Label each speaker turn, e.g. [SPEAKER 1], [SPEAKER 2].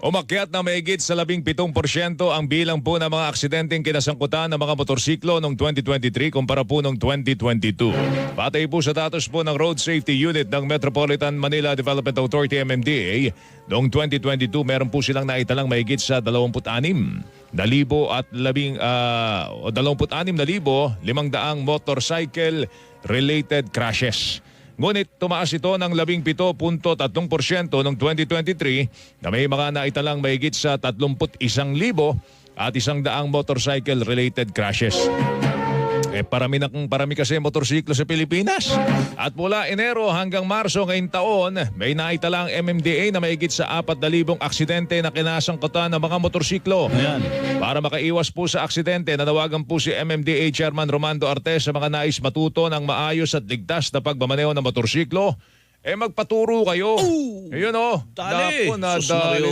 [SPEAKER 1] Umakyat na mahigit sa 17% ang bilang po ng mga aksidenteng kinasangkutan ng mga motorsiklo noong 2023 kumpara po noong 2022. Patay po sa datos po ng Road Safety Unit ng Metropolitan Manila Development Authority MMDA, noong 2022 meron po silang naitalang mahigit sa 26,500 motorcycle related crashes. Ngunit tumaas ito ng 17.3% noong 2023 na may mga naitalang mahigit sa 31,000 at 100 motorcycle related crashes. Parami kasi motorsiklo sa Pilipinas. At mula Enero hanggang Marso ngayong taon, may naitalang MMDA na mahigit sa 4,000 aksidente na kinasangkutan ng mga motorsiklo.
[SPEAKER 2] Ayan.
[SPEAKER 1] Para makaiwas po sa aksidente, nanawagan po si MMDA Chairman Romando Artes sa mga nais matuto ng maayos at ligtas na pagmamaneho ng motorsiklo. Magpaturo kayo.
[SPEAKER 2] Ayun
[SPEAKER 1] Ayun
[SPEAKER 2] Dali.
[SPEAKER 1] Naku,
[SPEAKER 2] Sus
[SPEAKER 1] nadali.
[SPEAKER 2] Mario.